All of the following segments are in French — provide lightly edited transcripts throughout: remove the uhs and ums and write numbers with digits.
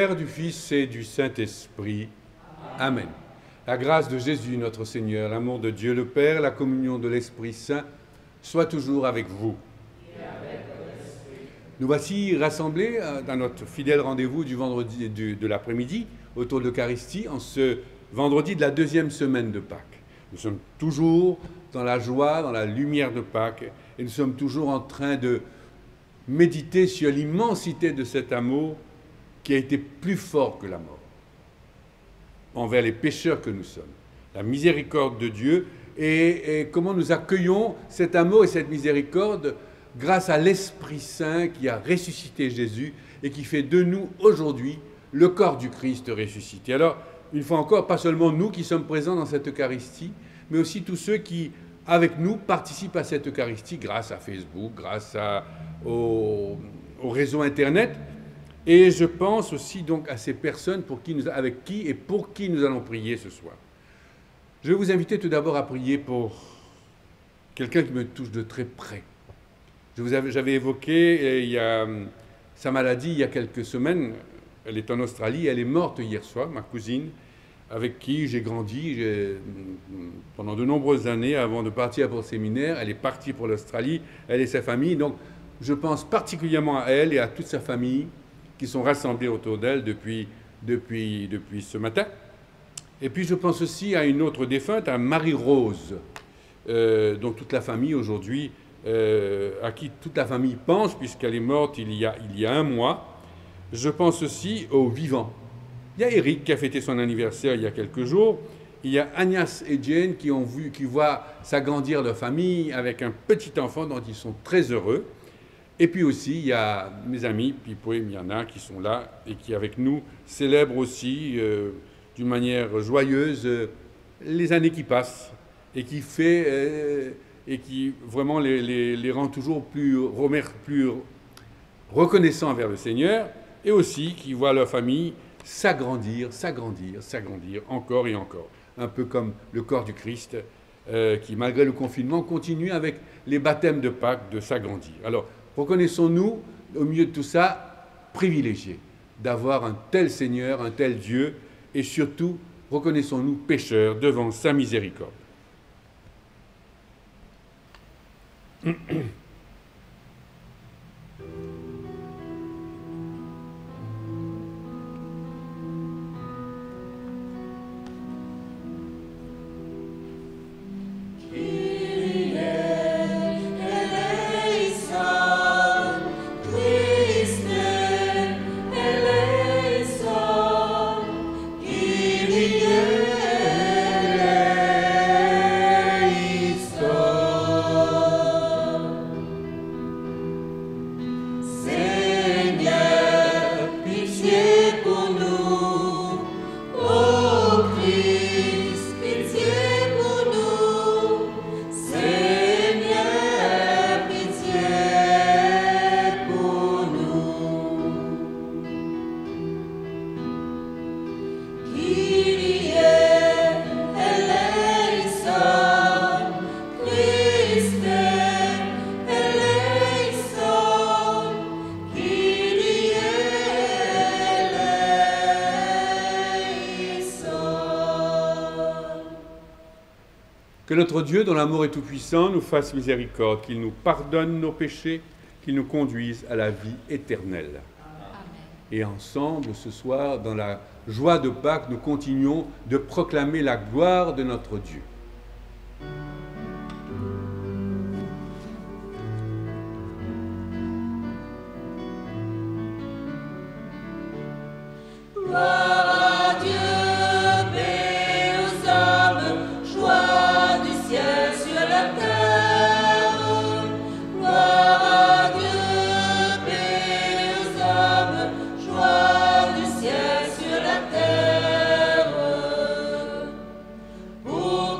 Père, du Fils et du Saint-Esprit. Amen. La grâce de Jésus, notre Seigneur, l'amour de Dieu le Père, la communion de l'Esprit Saint, soit toujours avec vous. Nous voici rassemblés dans notre fidèle rendez-vous du vendredi de l'après-midi autour de l'Eucharistie en ce vendredi de la deuxième semaine de Pâques. Nous sommes toujours dans la joie, dans la lumière de Pâques et nous sommes toujours en train de méditer sur l'immensité de cet amour qui a été plus fort que la mort envers les pécheurs que nous sommes. La miséricorde de Dieu et comment nous accueillons cet amour et cette miséricorde grâce à l'Esprit Saint qui a ressuscité Jésus et qui fait de nous aujourd'hui le corps du Christ ressuscité. Alors, une fois encore, pas seulement nous qui sommes présents dans cette Eucharistie, mais aussi tous ceux qui, avec nous, participent à cette Eucharistie grâce à Facebook, grâce au réseau Internet. Et je pense aussi donc à ces personnes avec qui et pour qui nous allons prier ce soir. Je vais vous inviter tout d'abord à prier pour quelqu'un qui me touche de très près. J'avais évoqué sa maladie il y a quelques semaines. Elle est en Australie, elle est morte hier soir, ma cousine, avec qui j'ai grandi pendant de nombreuses années avant de partir pour le séminaire. Elle est partie pour l'Australie, elle et sa famille. Donc je pense particulièrement à elle et à toute sa famille qui sont rassemblés autour d'elle depuis ce matin. Et puis je pense aussi à une autre défunte, à Marie-Rose, dont toute la famille aujourd'hui, à qui toute la famille pense, puisqu'elle est morte il y a un mois. Je pense aussi aux vivants. Il y a Eric qui a fêté son anniversaire il y a quelques jours. Il y a Agnès et Jane qui voient s'agrandir leur famille avec un petit enfant dont ils sont très heureux. Et puis aussi, il y a mes amis, Pipo et Miana, qui sont là et qui, avec nous, célèbrent aussi, d'une manière joyeuse, les années qui passent et qui vraiment les rend toujours plus reconnaissants envers le Seigneur, et aussi qui voient leur famille s'agrandir encore et encore. Un peu comme le corps du Christ, qui, malgré le confinement, continue avec les baptêmes de Pâques de s'agrandir. Alors, reconnaissons-nous, au milieu de tout ça, privilégiés d'avoir un tel Seigneur, un tel Dieu, et surtout, reconnaissons-nous pécheurs devant sa miséricorde. Que notre Dieu, dont l'amour est tout-puissant, nous fasse miséricorde, qu'il nous pardonne nos péchés, qu'il nous conduise à la vie éternelle. Amen. Et ensemble, ce soir, dans la joie de Pâques, nous continuons de proclamer la gloire de notre Dieu. Pour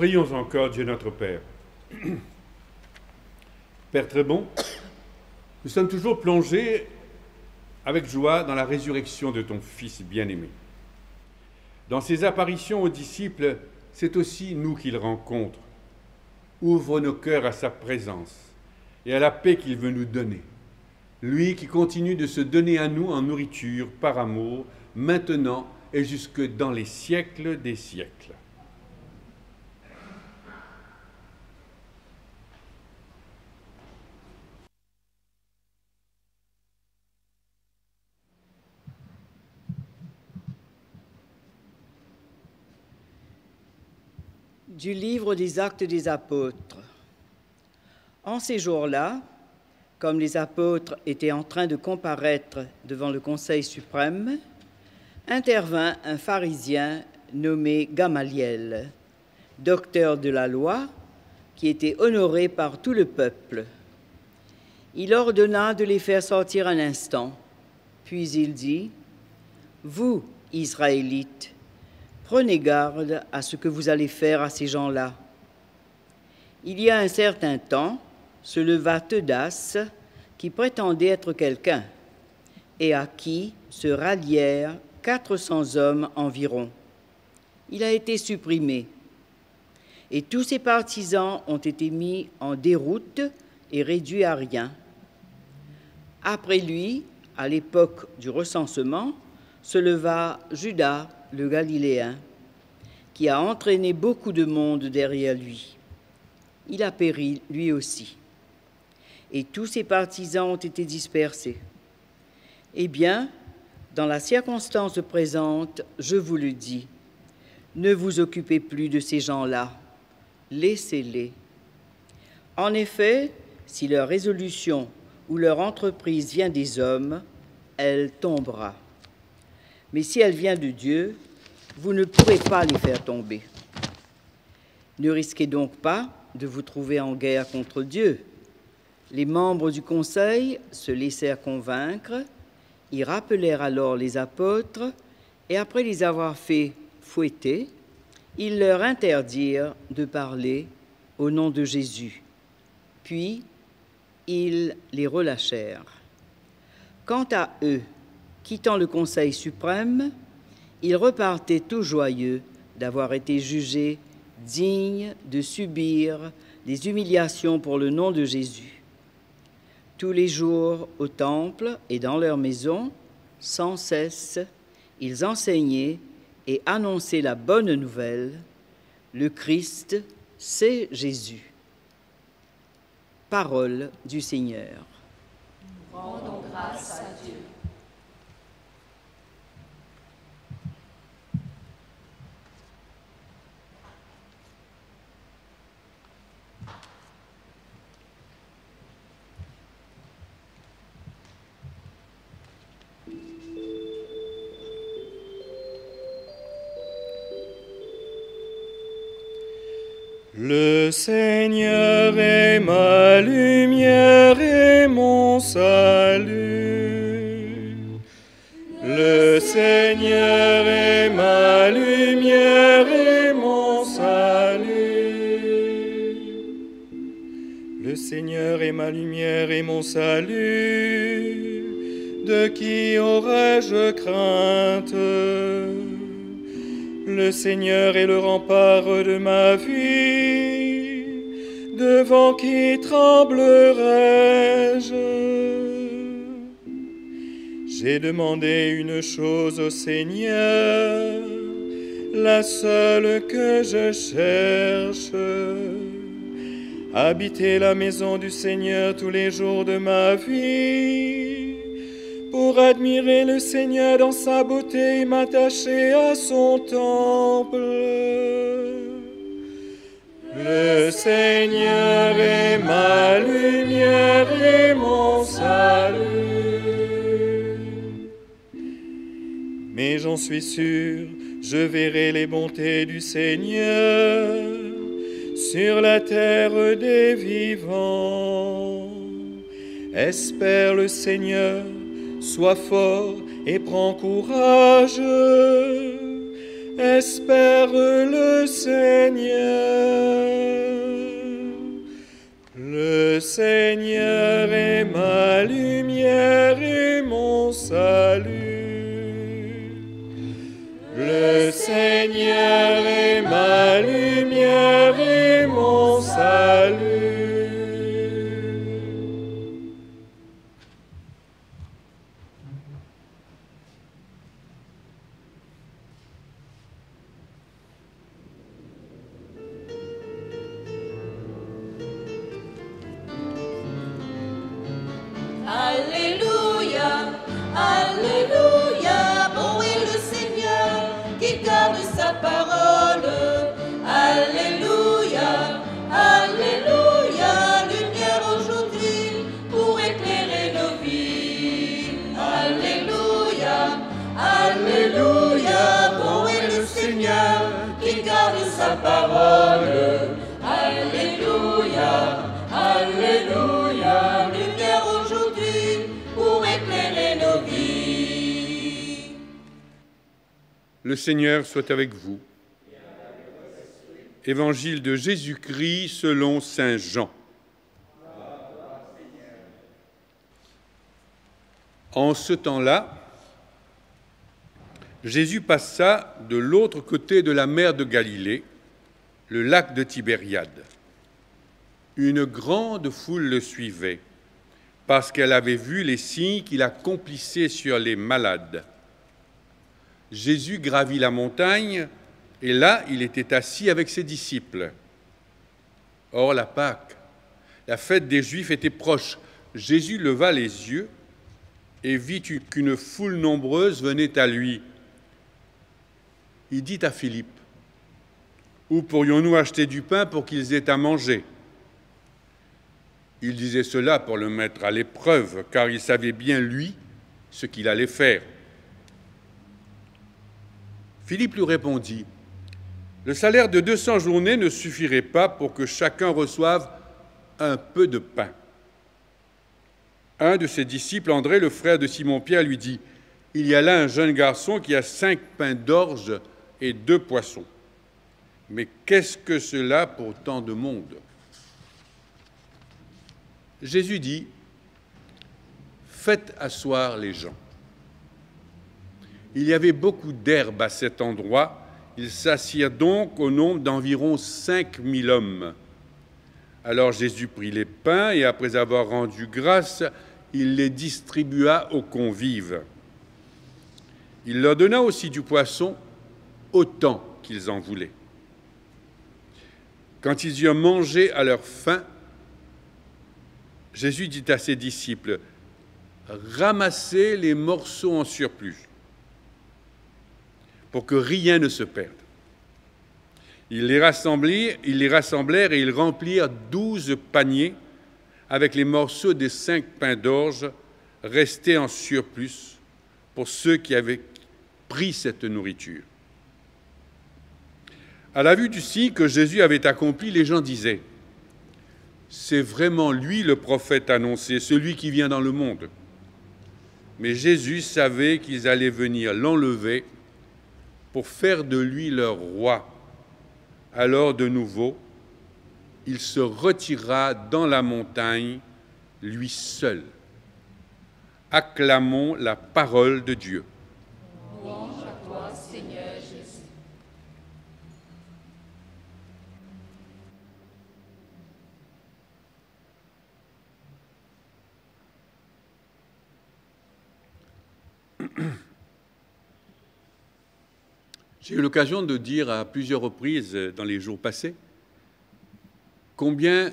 Prions encore Dieu notre Père. Père très bon, nous sommes toujours plongés avec joie dans la résurrection de ton Fils bien-aimé. Dans ses apparitions aux disciples, c'est aussi nous qu'il rencontre. Ouvre nos cœurs à sa présence et à la paix qu'il veut nous donner. Lui qui continue de se donner à nous en nourriture, par amour, maintenant et jusque dans les siècles des siècles. Du livre des Actes des Apôtres. En ces jours-là, comme les apôtres étaient en train de comparaître devant le Conseil suprême, intervint un pharisien nommé Gamaliel, docteur de la loi, qui était honoré par tout le peuple. Il ordonna de les faire sortir un instant, puis il dit : « Vous, Israélites, prenez garde à ce que vous allez faire à ces gens-là. Il y a un certain temps, se leva Teudas, qui prétendait être quelqu'un, et à qui se rallièrent 400 hommes environ. Il a été supprimé, et tous ses partisans ont été mis en déroute et réduits à rien. Après lui, à l'époque du recensement, se leva Judas, le Galiléen, qui a entraîné beaucoup de monde derrière lui. Il a péri lui aussi, et tous ses partisans ont été dispersés. Eh bien, dans la circonstance présente, je vous le dis, ne vous occupez plus de ces gens-là, laissez-les. En effet, si leur résolution ou leur entreprise vient des hommes, elle tombera. Mais si elle vient de Dieu, vous ne pourrez pas les faire tomber. Ne risquez donc pas de vous trouver en guerre contre Dieu. Les membres du conseil se laissèrent convaincre, y rappelèrent alors les apôtres, et après les avoir fait fouetter, ils leur interdirent de parler au nom de Jésus. Puis, ils les relâchèrent. Quant à eux, quittant le Conseil suprême, ils repartaient tout joyeux d'avoir été jugés dignes de subir des humiliations pour le nom de Jésus. Tous les jours au temple et dans leur maison, sans cesse, ils enseignaient et annonçaient la bonne nouvelle. Le Christ, c'est Jésus. Parole du Seigneur. Rendons grâce à Dieu. Le Seigneur est ma lumière et mon salut. Le Seigneur est ma lumière et mon salut. Le Seigneur est ma lumière et mon salut. De qui aurais-je crainte? Le Seigneur est le rempart de ma vie, devant qui tremblerai-je? J'ai demandé une chose au Seigneur, la seule que je cherche, habiter la maison du Seigneur tous les jours de ma vie, pour admirer le Seigneur dans sa beauté et m'attacher à son temple. Le Seigneur est ma lumière et mon salut. Mais j'en suis sûr, je verrai les bontés du Seigneur sur la terre des vivants. Espère le Seigneur, sois fort et prends courage. espère le Seigneur. Le Seigneur est ma lumière et mon salut. Le Seigneur est ma lumière et mon salut. Alléluia, Alléluia, bon est le Seigneur qui garde sa parole. Alléluia, Alléluia, lumière aujourd'hui pour éclairer nos vies. Alléluia, Alléluia, bon est le Seigneur qui garde sa parole. Alléluia, Alléluia, lumière aujourd'hui pour éclairer nos vies. Le Seigneur soit avec vous. Évangile de Jésus-Christ selon saint Jean. En ce temps-là, Jésus passa de l'autre côté de la mer de Galilée, le lac de Tibériade. Une grande foule le suivait, parce qu'elle avait vu les signes qu'il accomplissait sur les malades. Jésus gravit la montagne, et là, il était assis avec ses disciples. Or, la Pâque, la fête des Juifs, était proche. Jésus leva les yeux et vit qu'une foule nombreuse venait à lui. Il dit à Philippe, « Où pourrions-nous acheter du pain pour qu'ils aient à manger ?» Il disait cela pour le mettre à l'épreuve, car il savait bien, lui, ce qu'il allait faire. Philippe lui répondit, « Le salaire de 200 journées ne suffirait pas pour que chacun reçoive un peu de pain. » Un de ses disciples, André, le frère de Simon-Pierre, lui dit, « Il y a là un jeune garçon qui a 5 pains d'orge et 2 poissons. Mais qu'est-ce que cela pour tant de monde ?» Jésus dit, « Faites asseoir les gens. » Il y avait beaucoup d'herbe à cet endroit. Ils s'assirent donc au nombre d'environ 5000 hommes. Alors Jésus prit les pains et après avoir rendu grâce, il les distribua aux convives. Il leur donna aussi du poisson, autant qu'ils en voulaient. Quand ils eurent mangé à leur faim, Jésus dit à ses disciples, « Ramassez les morceaux en surplus, pour que rien ne se perde. » Ils les rassemblèrent et ils remplirent 12 paniers avec les morceaux des 5 pains d'orge restés en surplus pour ceux qui avaient pris cette nourriture. À la vue du signe que Jésus avait accompli, les gens disaient, « C'est vraiment lui le prophète annoncé, celui qui vient dans le monde. » Mais Jésus savait qu'ils allaient venir l'enlever pour faire de lui leur roi. Alors de nouveau, il se retira dans la montagne, lui seul. Acclamons la parole de Dieu. Louange à toi, Seigneur Jésus. J'ai eu l'occasion de dire à plusieurs reprises dans les jours passés combien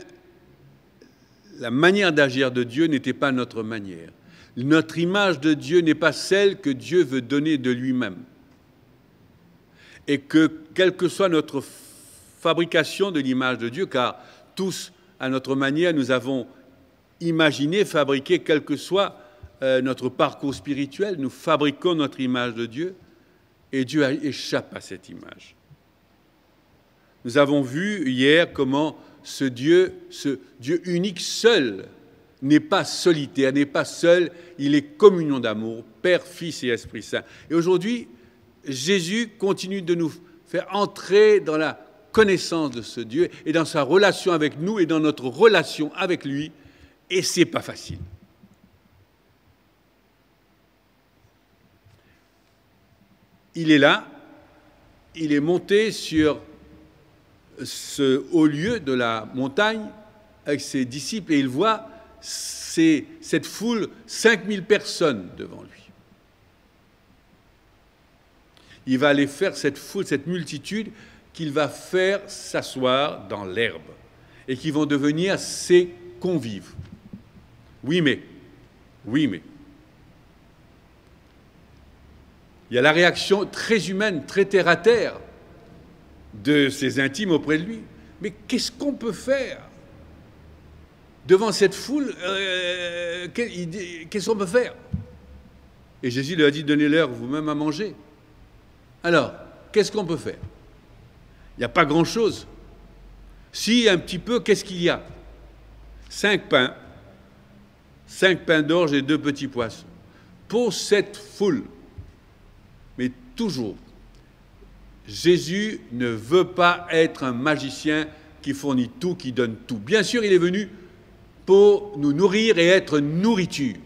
la manière d'agir de Dieu n'était pas notre manière. Notre image de Dieu n'est pas celle que Dieu veut donner de lui-même. Et que, quelle que soit notre fabrication de l'image de Dieu, car tous, à notre manière, nous avons imaginé, fabriqué, quel que soit notre parcours spirituel, nous fabriquons notre image de Dieu, et Dieu échappe à cette image. Nous avons vu hier comment ce Dieu unique seul, n'est pas solitaire, n'est pas seul, il est communion d'amour, Père, Fils et Esprit Saint. Et aujourd'hui, Jésus continue de nous faire entrer dans la connaissance de ce Dieu et dans sa relation avec nous et dans notre relation avec lui. Et ce n'est pas facile. Il est là, il est monté sur ce haut lieu de la montagne avec ses disciples et il voit cette foule, 5000 personnes devant lui. Il va aller faire cette foule, cette multitude qu'il va faire s'asseoir dans l'herbe et qui vont devenir ses convives. Oui, mais. Il y a la réaction très humaine, très terre-à-terre de ses intimes auprès de lui. Mais qu'est-ce qu'on peut faire devant cette foule? Qu'est-ce qu'on peut faire? Et Jésus leur a dit, donnez-leur vous-même à manger. Alors, qu'est-ce qu'on peut faire? Il n'y a pas grand-chose. Si, un petit peu, qu'est-ce qu'il y a? 5 pains d'orge et 2 petits poissons. Pour cette foule. Mais toujours, Jésus ne veut pas être un magicien qui fournit tout, qui donne tout. Bien sûr, il est venu pour nous nourrir et être nourriture.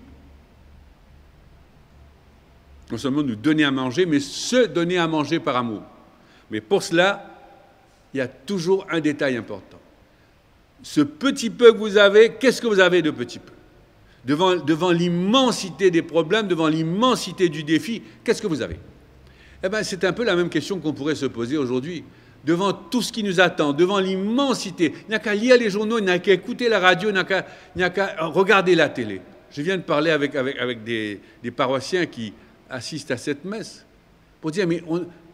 Non seulement nous donner à manger, mais se donner à manger par amour. Mais pour cela, il y a toujours un détail important. Ce petit peu que vous avez, qu'est-ce que vous avez de petit peu? Devant l'immensité des problèmes, devant l'immensité du défi, qu'est-ce que vous avez? Eh bien, c'est un peu la même question qu'on pourrait se poser aujourd'hui. Devant tout ce qui nous attend, devant l'immensité, il n'y a qu'à lire les journaux, il n'y a qu'à écouter la radio, il n'y a qu'à regarder la télé. Je viens de parler avec des paroissiens qui assistent à cette messe pour dire, mais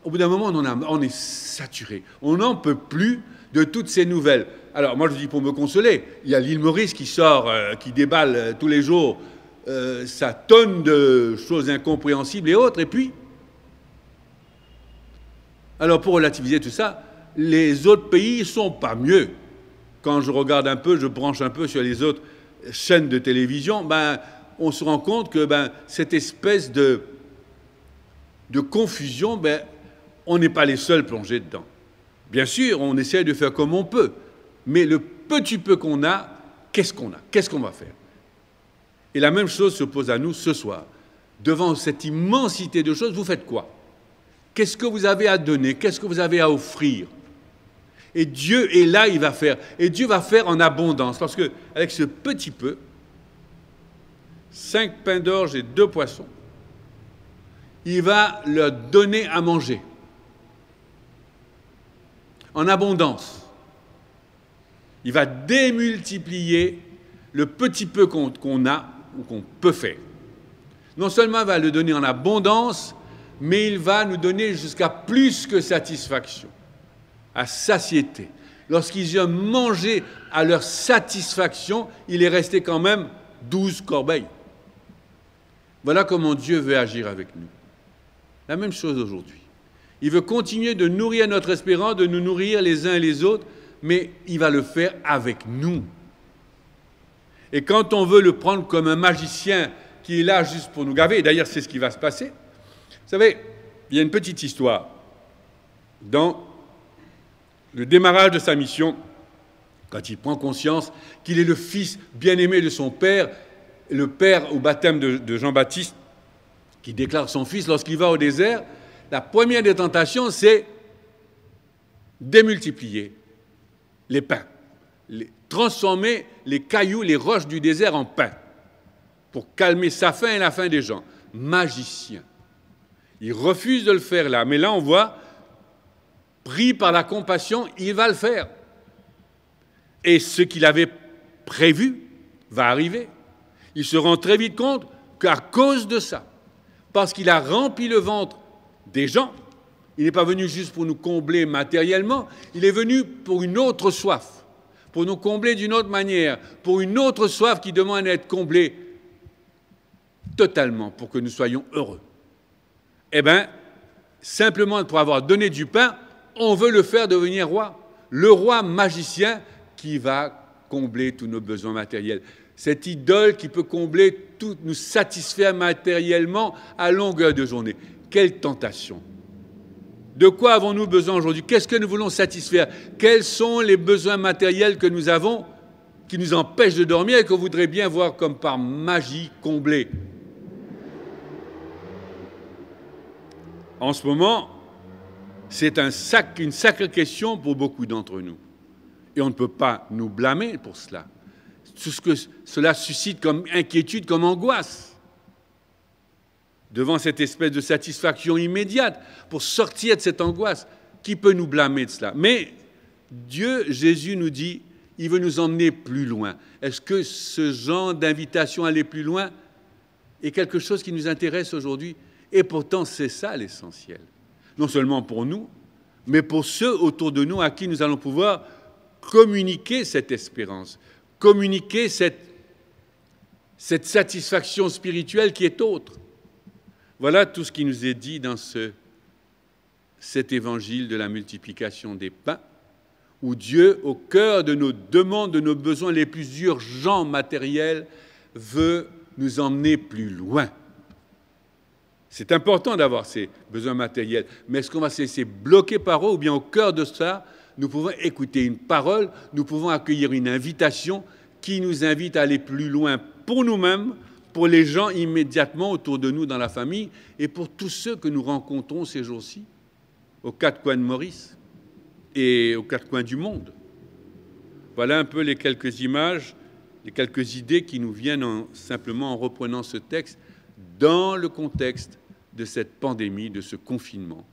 au bout d'un moment, on est saturé. On n'en peut plus de toutes ces nouvelles. Alors, moi, je dis pour me consoler, il y a l'île Maurice qui sort, qui déballe tous les jours sa tonne de choses incompréhensibles et autres, et puis... Alors, pour relativiser tout ça, les autres pays ne sont pas mieux. Quand je regarde un peu, je branche un peu sur les autres chaînes de télévision, on se rend compte que cette espèce de confusion, on n'est pas les seuls plongés dedans. Bien sûr, on essaie de faire comme on peut, mais le petit peu qu'on a, qu'est-ce qu'on a? Qu'est-ce qu'on va faire? Et la même chose se pose à nous ce soir. Devant cette immensité de choses, vous faites quoi? Qu'est-ce que vous avez à donner? Qu'est-ce que vous avez à offrir? Et Dieu est là, il va faire. Et Dieu va faire en abondance. Parce qu'avec ce petit peu, 5 pains d'orge et 2 poissons, il va leur donner à manger. En abondance. Il va démultiplier le petit peu qu'on a ou qu'on peut faire. Non seulement il va le donner en abondance, mais il va nous donner jusqu'à plus que satisfaction, à satiété. Lorsqu'ils ont mangé à leur satisfaction, il est resté quand même 12 corbeilles. Voilà comment Dieu veut agir avec nous. La même chose aujourd'hui. Il veut continuer de nourrir notre espérance, de nous nourrir les uns et les autres, mais il va le faire avec nous. Et quand on veut le prendre comme un magicien qui est là juste pour nous gaver, et d'ailleurs c'est ce qui va se passer, vous savez, il y a une petite histoire. Dans le démarrage de sa mission, quand il prend conscience qu'il est le fils bien-aimé de son père, le père au baptême de Jean-Baptiste, qui déclare son fils lorsqu'il va au désert, la première des tentations, c'est démultiplier les pains, transformer les cailloux, les roches du désert en pain, pour calmer sa faim et la faim des gens. Magicien. Il refuse de le faire là, mais là on voit, pris par la compassion, il va le faire. Et ce qu'il avait prévu va arriver. Il se rend très vite compte qu'à cause de ça, parce qu'il a rempli le ventre des gens, il n'est pas venu juste pour nous combler matériellement, il est venu pour une autre soif, pour nous combler d'une autre manière, pour une autre soif qui demande à être comblée totalement pour que nous soyons heureux. Eh bien, simplement pour avoir donné du pain, on veut le faire devenir roi. Le roi magicien qui va combler tous nos besoins matériels. Cette idole qui peut combler tout, nous satisfaire matériellement à longueur de journée. Quelle tentation! De quoi avons-nous besoin aujourd'hui? Qu'est-ce que nous voulons satisfaire? Quels sont les besoins matériels que nous avons qui nous empêchent de dormir et qu'on voudrait bien voir comme par magie comblés? En ce moment, c'est une sacrée question pour beaucoup d'entre nous. Et on ne peut pas nous blâmer pour cela. Tout ce que cela suscite comme inquiétude, comme angoisse, devant cette espèce de satisfaction immédiate, pour sortir de cette angoisse, qui peut nous blâmer de cela? Mais Dieu, Jésus nous dit, il veut nous emmener plus loin. Est-ce que ce genre d'invitation à aller plus loin est quelque chose qui nous intéresse aujourd'hui? Et pourtant, c'est ça l'essentiel. Non seulement pour nous, mais pour ceux autour de nous à qui nous allons pouvoir communiquer cette espérance, communiquer cette satisfaction spirituelle qui est autre. Voilà tout ce qui nous est dit dans cet évangile de la multiplication des pains, où Dieu, au cœur de nos demandes, de nos besoins les plus urgents matériels, veut nous emmener plus loin. C'est important d'avoir ces besoins matériels, mais est-ce qu'on va se laisser bloquer par eux, ou bien au cœur de ça, nous pouvons écouter une parole, nous pouvons accueillir une invitation qui nous invite à aller plus loin pour nous-mêmes, pour les gens immédiatement autour de nous dans la famille et pour tous ceux que nous rencontrons ces jours-ci, aux quatre coins de Maurice et aux quatre coins du monde. Voilà un peu les quelques images, les quelques idées qui nous viennent simplement en reprenant ce texte dans le contexte de cette pandémie, de ce confinement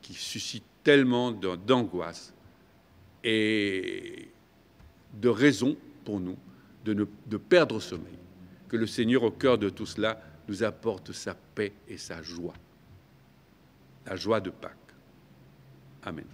qui suscite tellement d'angoisse et de raisons pour nous de perdre sommeil. Que le Seigneur, au cœur de tout cela, nous apporte sa paix et sa joie. La joie de Pâques. Amen.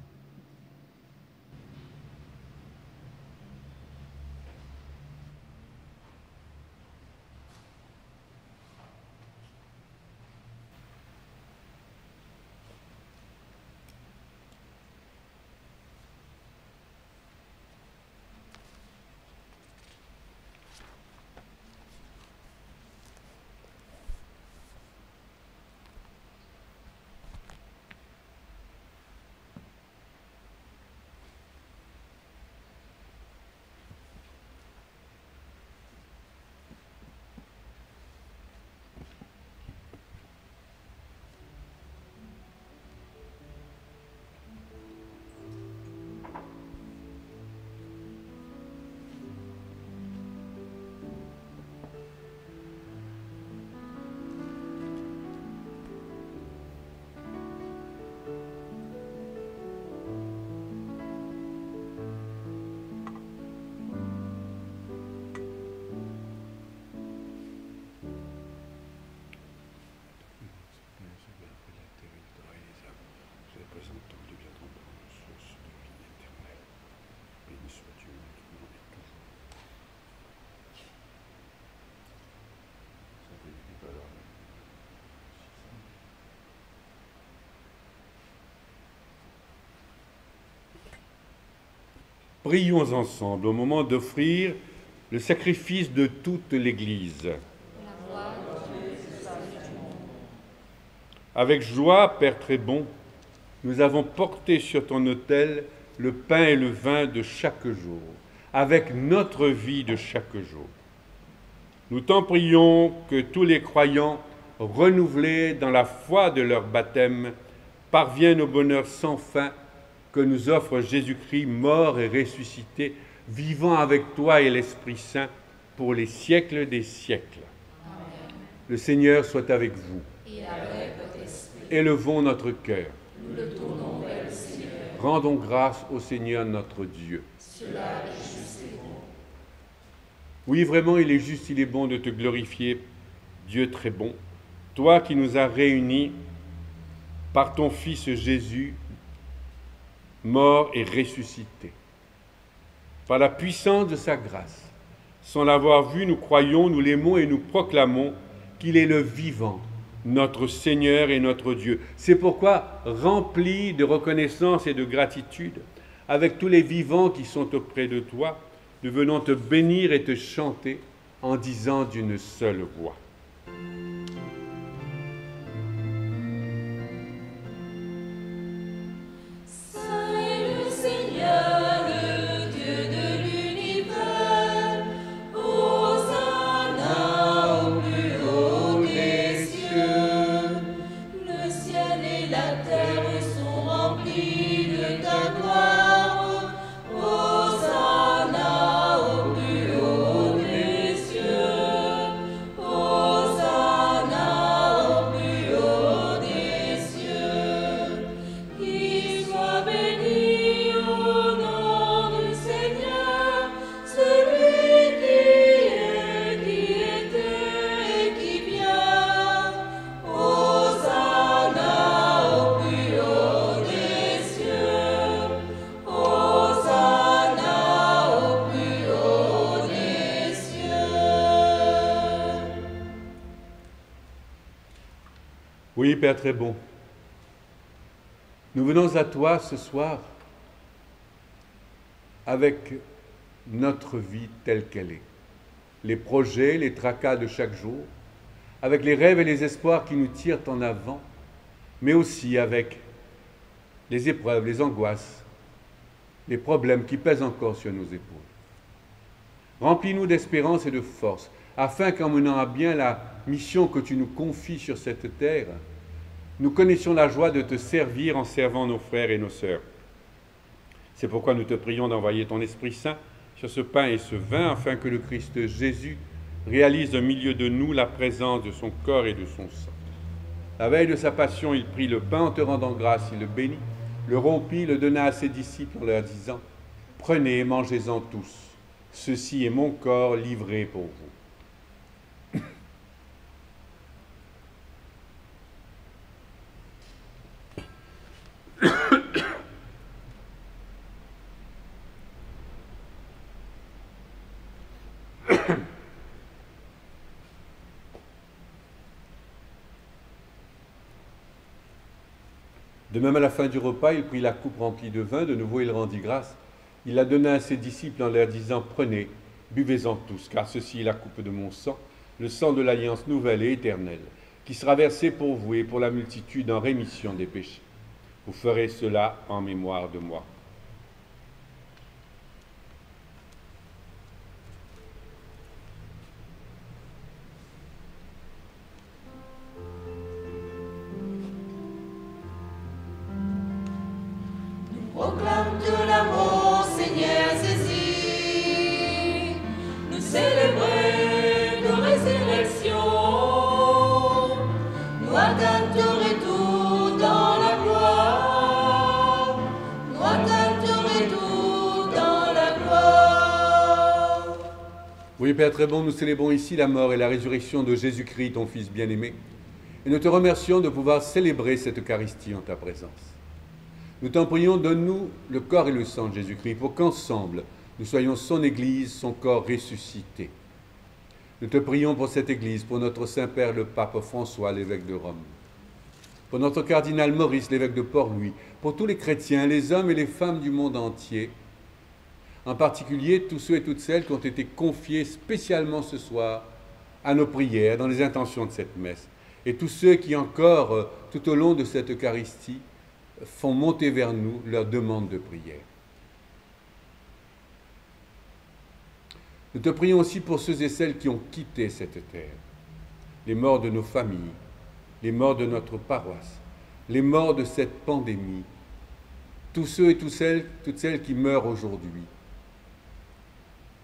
Prions ensemble au moment d'offrir le sacrifice de toute l'Église. Avec joie, Père très bon, nous avons porté sur ton autel le pain et le vin de chaque jour, avec notre vie de chaque jour. Nous t'en prions que tous les croyants, renouvelés dans la foi de leur baptême, parviennent au bonheur sans fin que nous offre Jésus-Christ, mort et ressuscité, vivant avec toi et l'Esprit Saint pour les siècles des siècles. Amen. Le Seigneur soit avec vous. Et avec votre esprit. Élevons notre cœur. Nous le tournons vers le Seigneur. Rendons grâce au Seigneur notre Dieu. Cela est juste et bon. Oui, vraiment, il est juste, il est bon de te glorifier, Dieu très bon. Toi qui nous as réunis par ton Fils Jésus, mort et ressuscité. Par la puissance de sa grâce, sans l'avoir vu, nous croyons, nous l'aimons et nous proclamons qu'il est le vivant, notre Seigneur et notre Dieu. C'est pourquoi, remplis de reconnaissance et de gratitude, avec tous les vivants qui sont auprès de toi, nous venons te bénir et te chanter en disant d'une seule voix. Oui, Père très bon. Nous venons à toi ce soir avec notre vie telle qu'elle est. Les projets, les tracas de chaque jour, avec les rêves et les espoirs qui nous tirent en avant, mais aussi avec les épreuves, les angoisses, les problèmes qui pèsent encore sur nos épaules. Remplis-nous d'espérance et de force, afin qu'en menant à bien la mission que tu nous confies sur cette terre, nous connaissions la joie de te servir en servant nos frères et nos sœurs. C'est pourquoi nous te prions d'envoyer ton Esprit Saint sur ce pain et ce vin, afin que le Christ Jésus réalise au milieu de nous la présence de son corps et de son sang. La veille de sa passion, il prit le pain en te rendant grâce, il le bénit, le rompit, le donna à ses disciples en leur disant « Prenez et mangez-en tous, ceci est mon corps livré pour vous. » De même, à la fin du repas, il prit la coupe remplie de vin, de nouveau il rendit grâce. Il la donna à ses disciples en leur disant « Prenez, buvez-en tous, car ceci est la coupe de mon sang, le sang de l'alliance nouvelle et éternelle, qui sera versé pour vous et pour la multitude en rémission des péchés. Vous ferez cela en mémoire de moi. » Proclame de l'amour, Seigneur Jésus, nous célébrer de résurrection, nous attendre de retour dans la gloire, nous attendre de retour dans la gloire. Oui, Père très bon, nous célébrons ici la mort et la résurrection de Jésus-Christ, ton Fils bien-aimé, et nous te remercions de pouvoir célébrer cette Eucharistie en ta présence. Nous t'en prions, donne-nous le corps et le sang de Jésus-Christ pour qu'ensemble, nous soyons son Église, son corps ressuscité. Nous te prions pour cette Église, pour notre Saint-Père le Pape François, l'évêque de Rome, pour notre cardinal Maurice, l'évêque de Port-Louis, pour tous les chrétiens, les hommes et les femmes du monde entier, en particulier tous ceux et toutes celles qui ont été confiés spécialement ce soir à nos prières, dans les intentions de cette messe, et tous ceux qui encore, tout au long de cette Eucharistie, font monter vers nous leur demande de prière. Nous te prions aussi pour ceux et celles qui ont quitté cette terre, les morts de nos familles, les morts de notre paroisse, les morts de cette pandémie, tous ceux et toutes celles qui meurent aujourd'hui.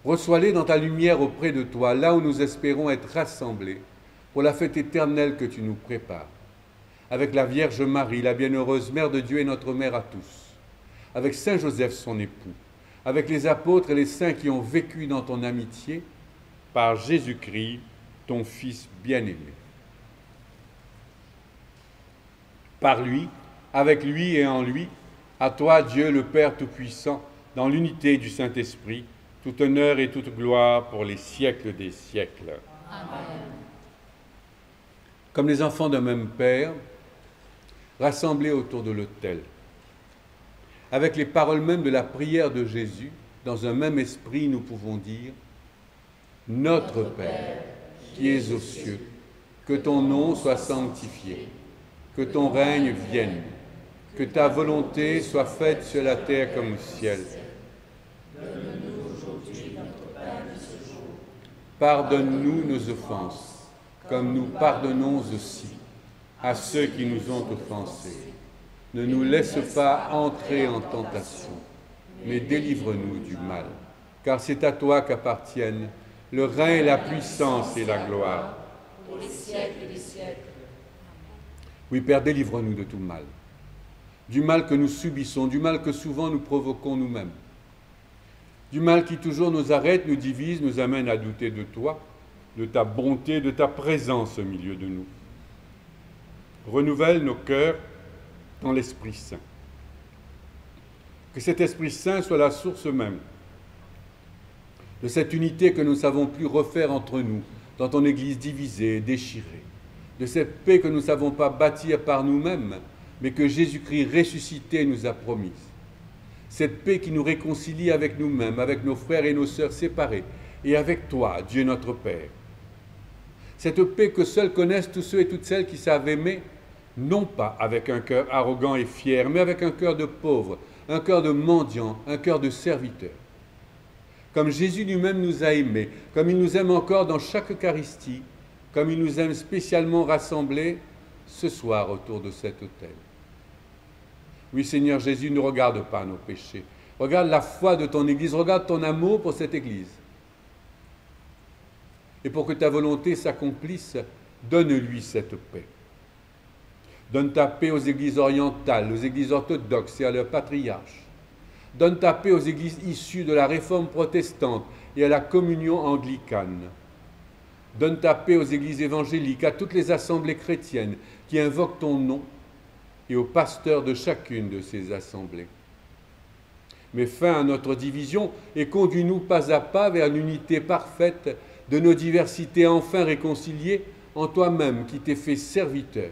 Reçois-les dans ta lumière auprès de toi, là où nous espérons être rassemblés pour la fête éternelle que tu nous prépares, avec la Vierge Marie, la bienheureuse Mère de Dieu et notre Mère à tous, avec Saint Joseph son époux, avec les apôtres et les saints qui ont vécu dans ton amitié, par Jésus-Christ, ton Fils bien-aimé. Par lui, avec lui et en lui, à toi Dieu le Père Tout-Puissant, dans l'unité du Saint-Esprit, tout honneur et toute gloire pour les siècles des siècles. Amen. Comme les enfants d'un même Père, rassemblés autour de l'autel, avec les paroles mêmes de la prière de Jésus, dans un même esprit, nous pouvons dire « Notre Père, qui es aux cieux, que ton nom soit sanctifié, que ton règne vienne, que ta volonté soit faite sur la terre comme au ciel. Donne-nous aujourd'hui notre pain de ce jour. Pardonne-nous nos offenses, comme nous pardonnons aussi à ceux qui nous ont offensés. Ne nous laisse pas entrer en tentation, mais délivre-nous du mal. Car c'est à toi qu'appartiennent le règne, la puissance et la gloire. Pour les siècles des siècles. Oui, Père, délivre-nous de tout mal. Du mal que nous subissons, du mal que souvent nous provoquons nous-mêmes. Du mal qui toujours nous arrête, nous divise, nous amène à douter de toi, de ta bonté, de ta présence au milieu de nous. Renouvelle nos cœurs dans l'Esprit Saint. Que cet Esprit Saint soit la source même de cette unité que nous ne savons plus refaire entre nous, dans ton Église divisée, déchirée, de cette paix que nous ne savons pas bâtir par nous-mêmes, mais que Jésus-Christ ressuscité nous a promise. Cette paix qui nous réconcilie avec nous-mêmes, avec nos frères et nos sœurs séparés, et avec toi, Dieu notre Père. Cette paix que seuls connaissent tous ceux et toutes celles qui savent aimer, non pas avec un cœur arrogant et fier, mais avec un cœur de pauvre, un cœur de mendiant, un cœur de serviteur. Comme Jésus lui-même nous a aimés, comme il nous aime encore dans chaque Eucharistie, comme il nous aime spécialement rassemblés ce soir autour de cet autel. Oui, Seigneur Jésus, ne regarde pas nos péchés. Regarde la foi de ton Église, regarde ton amour pour cette Église. Et pour que ta volonté s'accomplisse, donne-lui cette paix. Donne ta paix aux églises orientales, aux églises orthodoxes et à leurs patriarches. Donne ta paix aux églises issues de la réforme protestante et à la communion anglicane. Donne ta paix aux églises évangéliques, à toutes les assemblées chrétiennes qui invoquent ton nom et aux pasteurs de chacune de ces assemblées. Mets fin à notre division et conduis-nous pas à pas vers l'unité parfaite de nos diversités enfin réconciliées en toi-même qui t'es fait serviteur,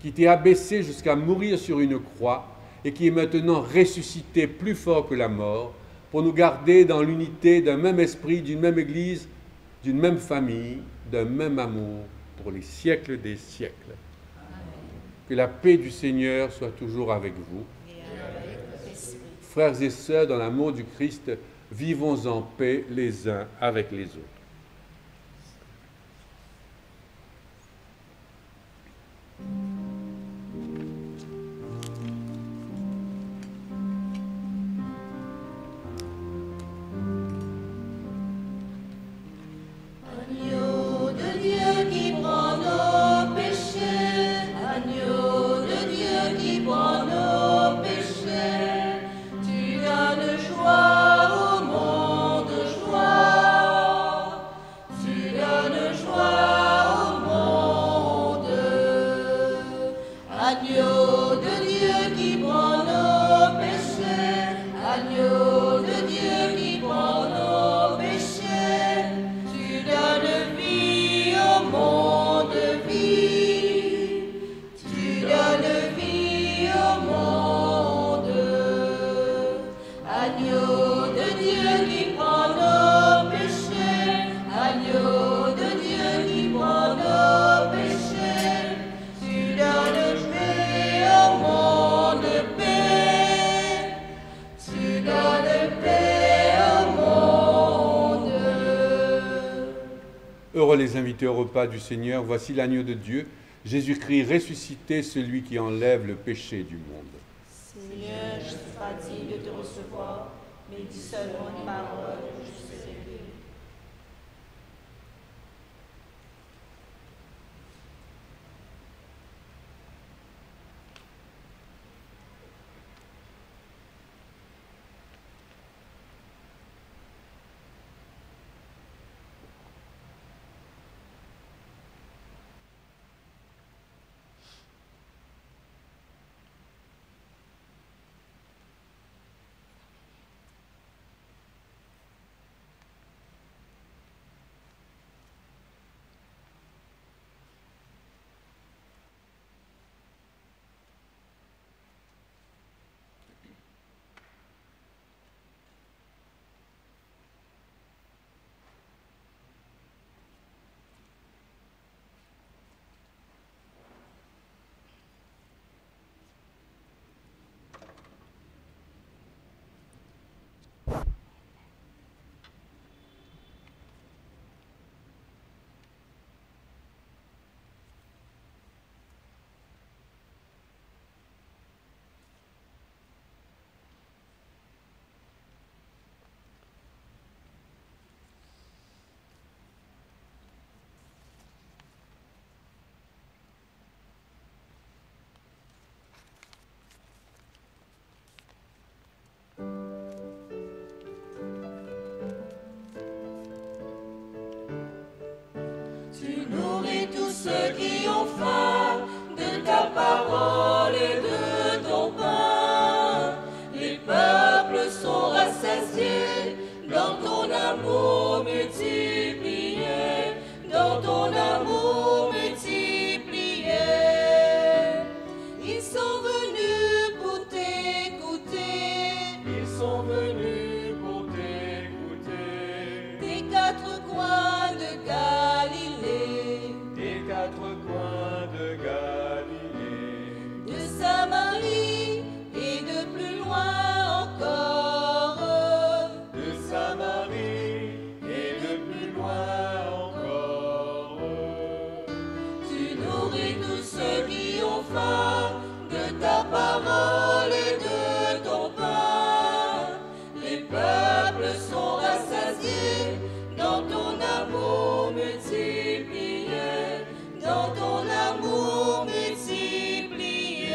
qui t'es abaissé jusqu'à mourir sur une croix et qui est maintenant ressuscité plus fort que la mort pour nous garder dans l'unité d'un même esprit, d'une même Église, d'une même famille, d'un même amour pour les siècles des siècles. Que la paix du Seigneur soit toujours avec vous. Frères et sœurs, dans l'amour du Christ, vivons en paix les uns avec les autres. Heureux les invités au repas du Seigneur, voici l'agneau de Dieu, Jésus-Christ ressuscité, celui qui enlève le péché du monde. Seigneur, je ne suis pas digne de te recevoir, mais dis seulement une parole, je serai guéri. quatre coins de Galilée. De Samarie et de plus loin encore. De Samarie et de plus loin encore. Tu nourris tous ceux qui ont faim de ta parole et de ton pain. Les peuples sont rassasiés dans ton amour multiplié, dans ton amour multiplié.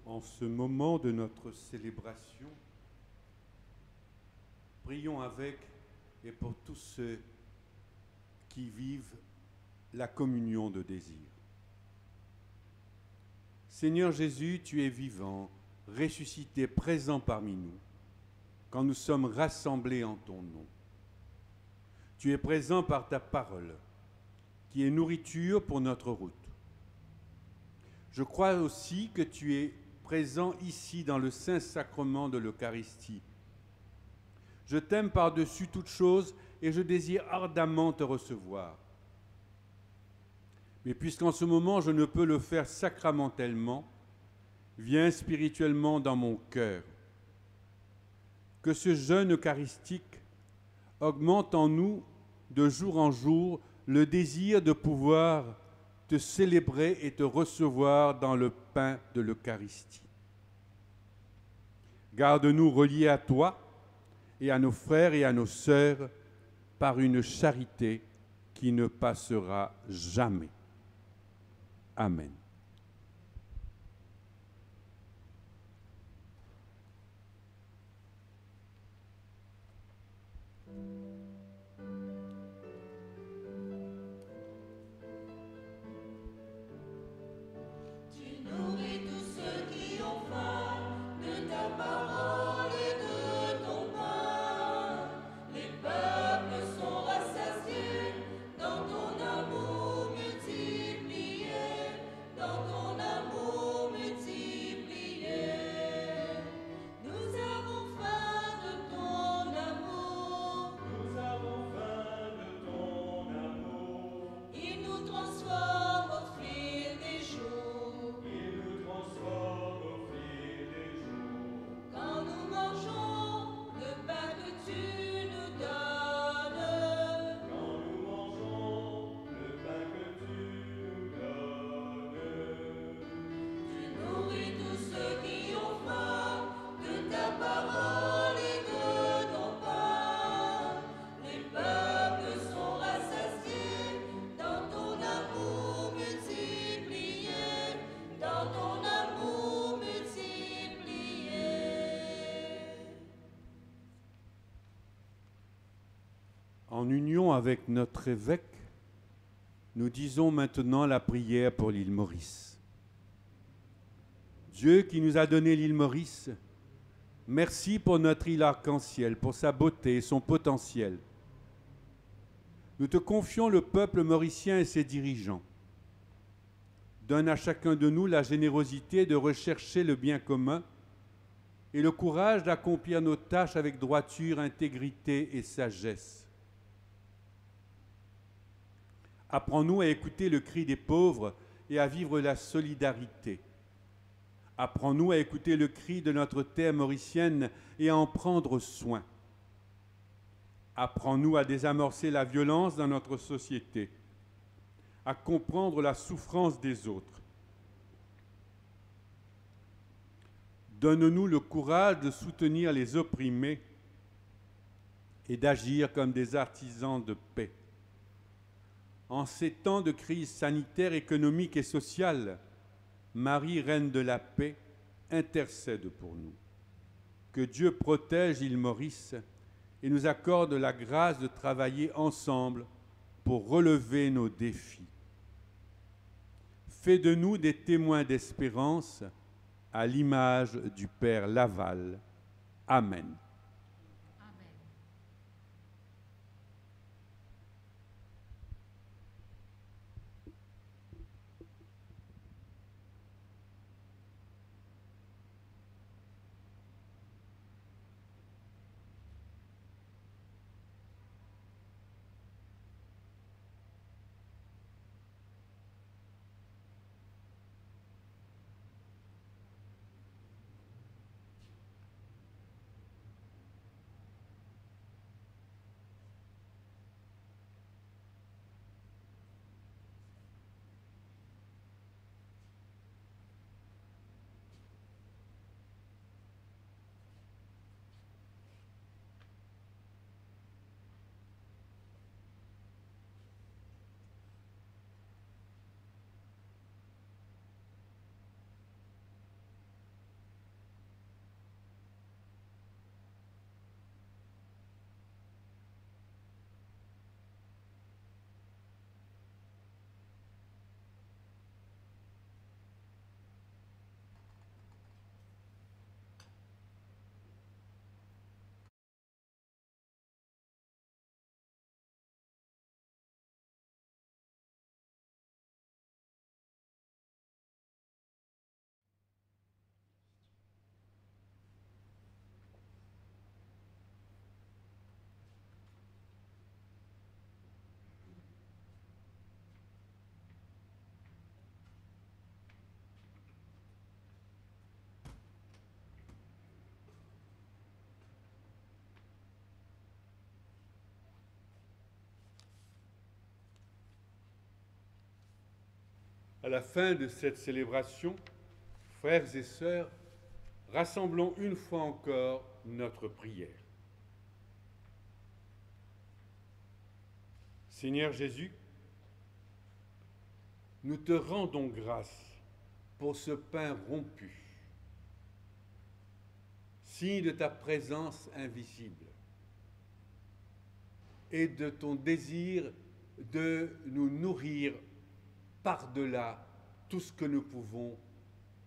En ce moment de notre célébration, prions avec et pour tous ceux qui vivent la communion de désir. Seigneur Jésus, tu es vivant, ressuscité, présent parmi nous, quand nous sommes rassemblés en ton nom. Tu es présent par ta parole, qui est nourriture pour notre route. Je crois aussi que tu es présent ici dans le Saint-Sacrement de l'Eucharistie. Je t'aime par-dessus toute chose et je désire ardemment te recevoir. Mais puisqu'en ce moment je ne peux le faire sacramentellement, viens spirituellement dans mon cœur. Que ce jeûne eucharistique augmente en nous de jour en jour le désir de pouvoir te célébrer et te recevoir dans le pain de l'Eucharistie. Garde-nous reliés à toi et à nos frères et à nos sœurs par une charité qui ne passera jamais. Amen. Tu nourris tous ceux qui ont faim de ta parole et de ton pain. Les peuples sont rassasiés dans ton amour multiplié, dans ton amour multiplié. Nous avons faim de ton amour. Nous avons faim de ton amour. Il nous transforme au fil des jours. Il nous transforme au fil des jours. Quand nous mangeons le pain que tu nous donnes, Quand nous mangeons le pain que tu nous donnes. tu nourris tous ceux qui ont faim de ta parole et de ton pain. Les peuples sont rassasiés dans ton amour multiplié, dans ton amour multiplié. En union avec notre évêque, nous disons maintenant la prière pour l'île Maurice. Dieu qui nous a donné l'île Maurice, merci pour notre île arc-en-ciel, pour sa beauté et son potentiel. Nous te confions le peuple mauricien et ses dirigeants. Donne à chacun de nous la générosité de rechercher le bien commun et le courage d'accomplir nos tâches avec droiture, intégrité et sagesse. Apprends-nous à écouter le cri des pauvres et à vivre la solidarité. Apprends-nous à écouter le cri de notre terre mauricienne et à en prendre soin. Apprends-nous à désamorcer la violence dans notre société, à comprendre la souffrance des autres. Donne-nous le courage de soutenir les opprimés et d'agir comme des artisans de paix. En ces temps de crise sanitaire, économique et sociale, Marie, Reine de la paix, intercède pour nous. Que Dieu protège l'île Maurice et nous accorde la grâce de travailler ensemble pour relever nos défis. Fais de nous des témoins d'espérance à l'image du Père Laval. Amen. À la fin de cette célébration, frères et sœurs, rassemblons une fois encore notre prière. Seigneur Jésus, nous te rendons grâce pour ce pain rompu, signe de ta présence invisible et de ton désir de nous nourrir par-delà tout ce que nous pouvons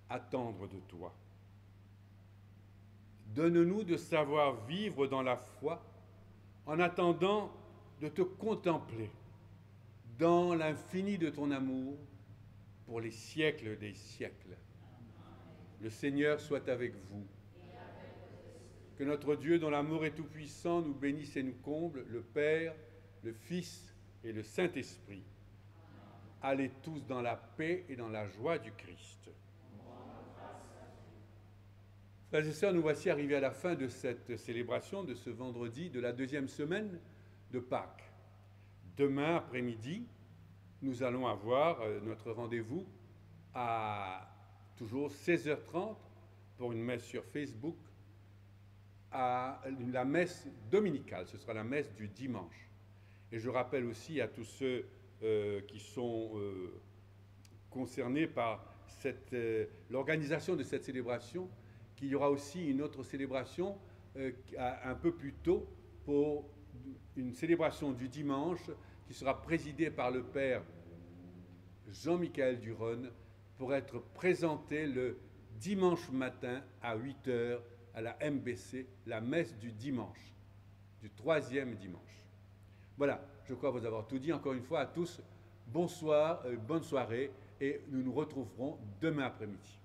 attendre de toi. Donne-nous de savoir vivre dans la foi en attendant de te contempler dans l'infini de ton amour pour les siècles des siècles. Le Seigneur soit avec vous. Que notre Dieu, dont l'amour est tout-puissant, nous bénisse et nous comble, le Père, le Fils et le Saint-Esprit. Allez tous dans la paix et dans la joie du Christ. Frères et sœurs, nous voici arrivés à la fin de cette célébration, de ce vendredi, de la deuxième semaine de Pâques. Demain après-midi, nous allons avoir notre rendez-vous à toujours 16h30 pour une messe sur Facebook, à la messe dominicale, ce sera la messe du dimanche. Et je rappelle aussi à tous ceux qui sont concernés par l'organisation de cette célébration, qu'il y aura aussi une autre célébration un peu plus tôt pour une célébration du dimanche qui sera présidée par le Père Jean-Michel Duron pour être présentée le dimanche matin à 8h à la MBC, la messe du dimanche, du troisième dimanche. Voilà, je crois vous avoir tout dit. Encore une fois à tous, bonsoir, bonne soirée et nous nous retrouverons demain après-midi.